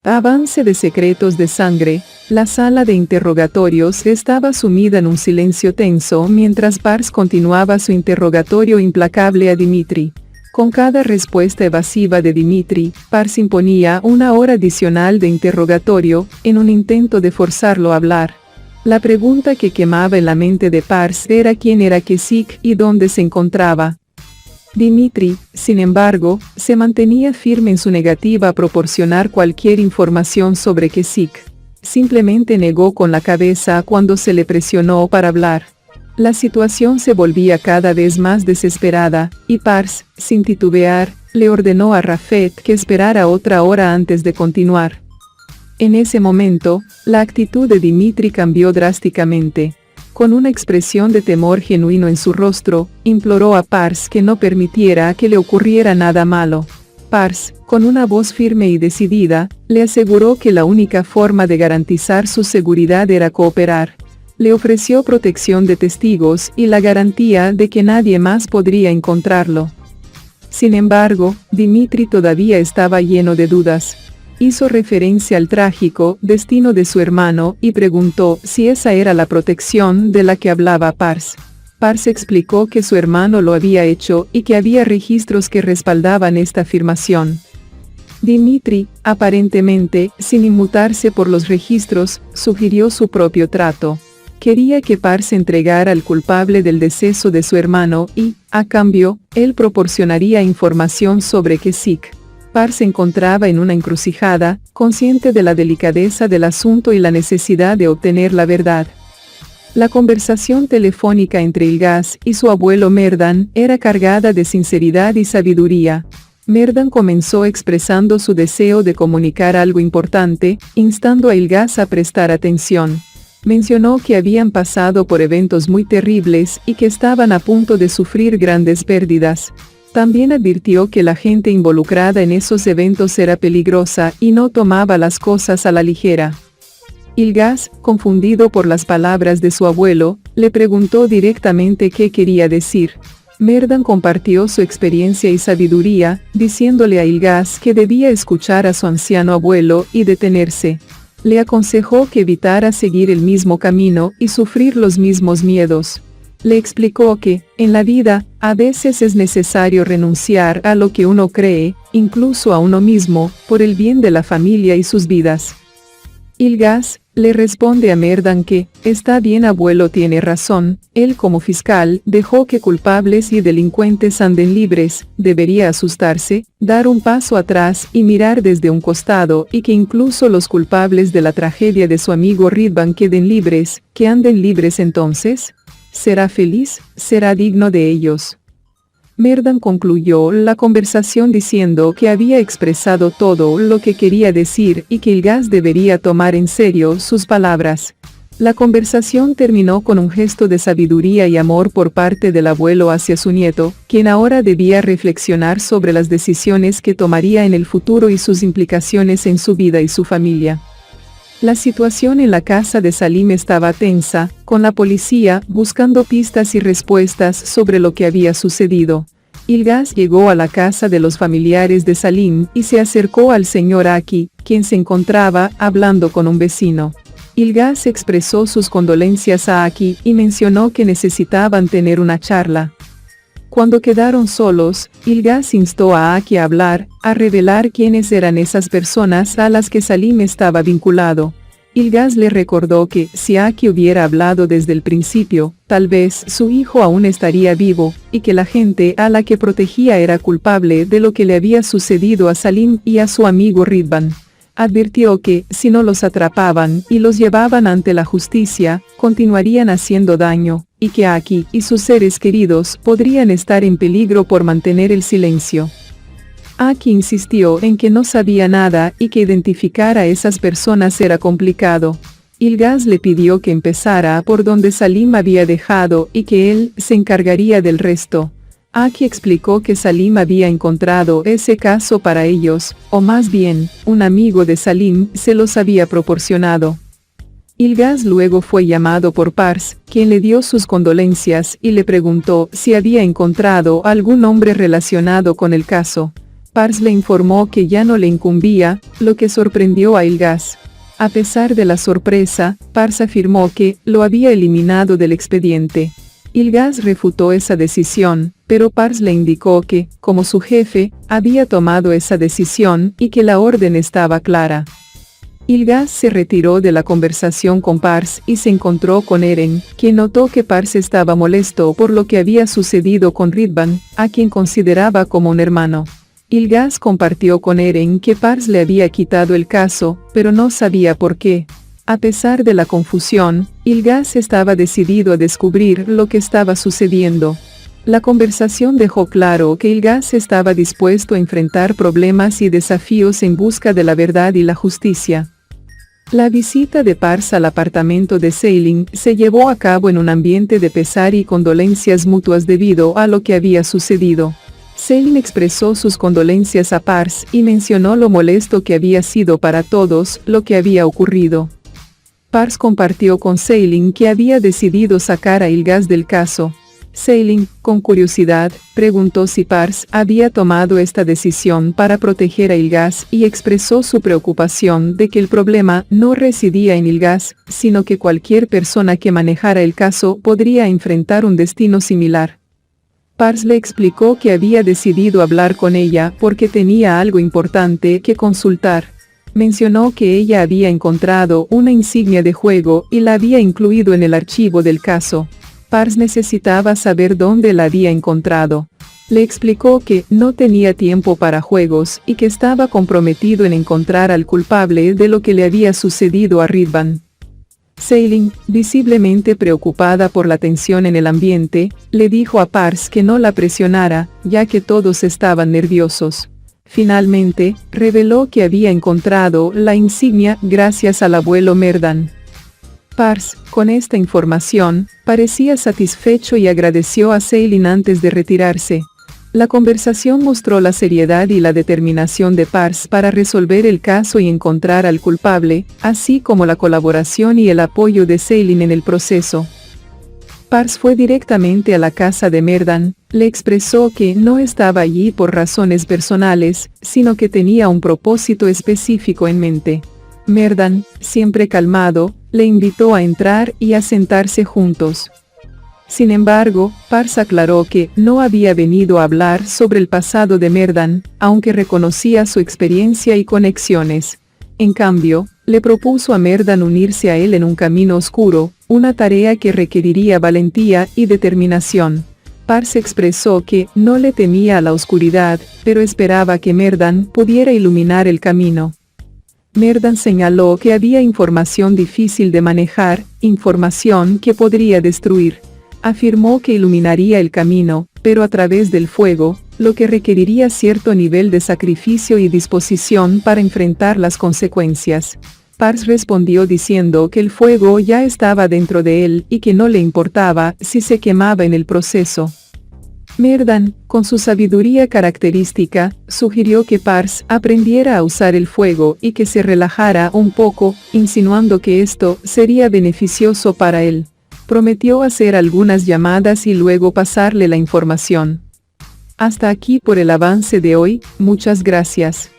Avance de secretos de sangre. La sala de interrogatorios estaba sumida en un silencio tenso mientras Pars continuaba su interrogatorio implacable a Dimitri. Con cada respuesta evasiva de Dimitri, Pars imponía una hora adicional de interrogatorio, en un intento de forzarlo a hablar. La pregunta que quemaba en la mente de Pars era quién era Kesik y dónde se encontraba. Dimitri, sin embargo, se mantenía firme en su negativa a proporcionar cualquier información sobre Kesik. Simplemente negó con la cabeza cuando se le presionó para hablar. La situación se volvía cada vez más desesperada, y Pars, sin titubear, le ordenó a Rafet que esperara otra hora antes de continuar. En ese momento, la actitud de Dimitri cambió drásticamente. Con una expresión de temor genuino en su rostro, imploró a Pars que no permitiera que le ocurriera nada malo. Pars, con una voz firme y decidida, le aseguró que la única forma de garantizar su seguridad era cooperar. Le ofreció protección de testigos y la garantía de que nadie más podría encontrarlo. Sin embargo, Dimitri todavía estaba lleno de dudas. Hizo referencia al trágico destino de su hermano y preguntó si esa era la protección de la que hablaba Pars. Pars explicó que su hermano lo había hecho y que había registros que respaldaban esta afirmación. Dimitri, aparentemente, sin inmutarse por los registros, sugirió su propio trato. Quería que Pars entregara al culpable del deceso de su hermano y, a cambio, él proporcionaría información sobre Kesik. Pars se encontraba en una encrucijada, consciente de la delicadeza del asunto y la necesidad de obtener la verdad. La conversación telefónica entre Ilgaz y su abuelo Merdan era cargada de sinceridad y sabiduría. Merdan comenzó expresando su deseo de comunicar algo importante, instando a Ilgaz a prestar atención. Mencionó que habían pasado por eventos muy terribles y que estaban a punto de sufrir grandes pérdidas. También advirtió que la gente involucrada en esos eventos era peligrosa y no tomaba las cosas a la ligera. Ilgaz, confundido por las palabras de su abuelo, le preguntó directamente qué quería decir. Merdan compartió su experiencia y sabiduría, diciéndole a Ilgaz que debía escuchar a su anciano abuelo y detenerse. Le aconsejó que evitara seguir el mismo camino y sufrir los mismos miedos. Le explicó que, en la vida, a veces es necesario renunciar a lo que uno cree, incluso a uno mismo, por el bien de la familia y sus vidas. Ilgaz le responde a Merdan que, está bien abuelo, tiene razón, él como fiscal dejó que culpables y delincuentes anden libres, debería asustarse, dar un paso atrás y mirar desde un costado y que incluso los culpables de la tragedia de su amigo Ridvan queden libres, que anden libres entonces. ¿Será feliz? ¿Será digno de ellos? Merdan concluyó la conversación diciendo que había expresado todo lo que quería decir y que Ilgaz debería tomar en serio sus palabras. La conversación terminó con un gesto de sabiduría y amor por parte del abuelo hacia su nieto, quien ahora debía reflexionar sobre las decisiones que tomaría en el futuro y sus implicaciones en su vida y su familia. La situación en la casa de Salim estaba tensa, con la policía buscando pistas y respuestas sobre lo que había sucedido. Ilgaz llegó a la casa de los familiares de Salim y se acercó al señor Aki, quien se encontraba hablando con un vecino. Ilgaz expresó sus condolencias a Aki y mencionó que necesitaban tener una charla. Cuando quedaron solos, Ilgaz instó a Aki a hablar, a revelar quiénes eran esas personas a las que Salim estaba vinculado. Ilgaz le recordó que, si Aki hubiera hablado desde el principio, tal vez su hijo aún estaría vivo, y que la gente a la que protegía era culpable de lo que le había sucedido a Salim y a su amigo Ridvan. Advirtió que, si no los atrapaban y los llevaban ante la justicia, continuarían haciendo daño, y que Aki y sus seres queridos podrían estar en peligro por mantener el silencio. Aki insistió en que no sabía nada y que identificar a esas personas era complicado. Ilgaz le pidió que empezara por donde Salim había dejado y que él se encargaría del resto. Aki explicó que Salim había encontrado ese caso para ellos, o más bien, un amigo de Salim se los había proporcionado. Ilgaz luego fue llamado por Pars, quien le dio sus condolencias y le preguntó si había encontrado algún hombre relacionado con el caso. Pars le informó que ya no le incumbía, lo que sorprendió a Ilgaz. A pesar de la sorpresa, Pars afirmó que lo había eliminado del expediente. Ilgaz refutó esa decisión, pero Pars le indicó que, como su jefe, había tomado esa decisión y que la orden estaba clara. Ilgaz se retiró de la conversación con Pars y se encontró con Eren, quien notó que Pars estaba molesto por lo que había sucedido con Ridvan, a quien consideraba como un hermano. Ilgaz compartió con Eren que Pars le había quitado el caso, pero no sabía por qué. A pesar de la confusión, Ilgaz estaba decidido a descubrir lo que estaba sucediendo. La conversación dejó claro que Ilgaz estaba dispuesto a enfrentar problemas y desafíos en busca de la verdad y la justicia. La visita de Pars al apartamento de Seiling se llevó a cabo en un ambiente de pesar y condolencias mutuas debido a lo que había sucedido. Seiling expresó sus condolencias a Pars y mencionó lo molesto que había sido para todos lo que había ocurrido. Pars compartió con Seiling que había decidido sacar a Ilgaz del caso. Seiling, con curiosidad, preguntó si Pars había tomado esta decisión para proteger a Ilgaz y expresó su preocupación de que el problema no residía en Ilgaz, sino que cualquier persona que manejara el caso podría enfrentar un destino similar. Pars le explicó que había decidido hablar con ella porque tenía algo importante que consultar. Mencionó que ella había encontrado una insignia de juego y la había incluido en el archivo del caso. Pars necesitaba saber dónde la había encontrado. Le explicó que no tenía tiempo para juegos y que estaba comprometido en encontrar al culpable de lo que le había sucedido a Ridvan. Seiling, visiblemente preocupada por la tensión en el ambiente, le dijo a Pars que no la presionara, ya que todos estaban nerviosos. Finalmente, reveló que había encontrado la insignia gracias al abuelo Merdan. Pars, con esta información, parecía satisfecho y agradeció a Seiling antes de retirarse. La conversación mostró la seriedad y la determinación de Pars para resolver el caso y encontrar al culpable, así como la colaboración y el apoyo de Seiling en el proceso. Pars fue directamente a la casa de Merdan, le expresó que no estaba allí por razones personales, sino que tenía un propósito específico en mente. Merdan, siempre calmado, le invitó a entrar y a sentarse juntos. Sin embargo, Pars aclaró que no había venido a hablar sobre el pasado de Merdan, aunque reconocía su experiencia y conexiones. En cambio, le propuso a Merdan unirse a él en un camino oscuro, una tarea que requeriría valentía y determinación. Pars expresó que no le temía a la oscuridad, pero esperaba que Merdan pudiera iluminar el camino. Merdan señaló que había información difícil de manejar, información que podría destruir. Afirmó que iluminaría el camino, pero a través del fuego, lo que requeriría cierto nivel de sacrificio y disposición para enfrentar las consecuencias. Pars respondió diciendo que el fuego ya estaba dentro de él y que no le importaba si se quemaba en el proceso. Merdan, con su sabiduría característica, sugirió que Pars aprendiera a usar el fuego y que se relajara un poco, insinuando que esto sería beneficioso para él. Prometió hacer algunas llamadas y luego pasarle la información. Hasta aquí por el avance de hoy, muchas gracias.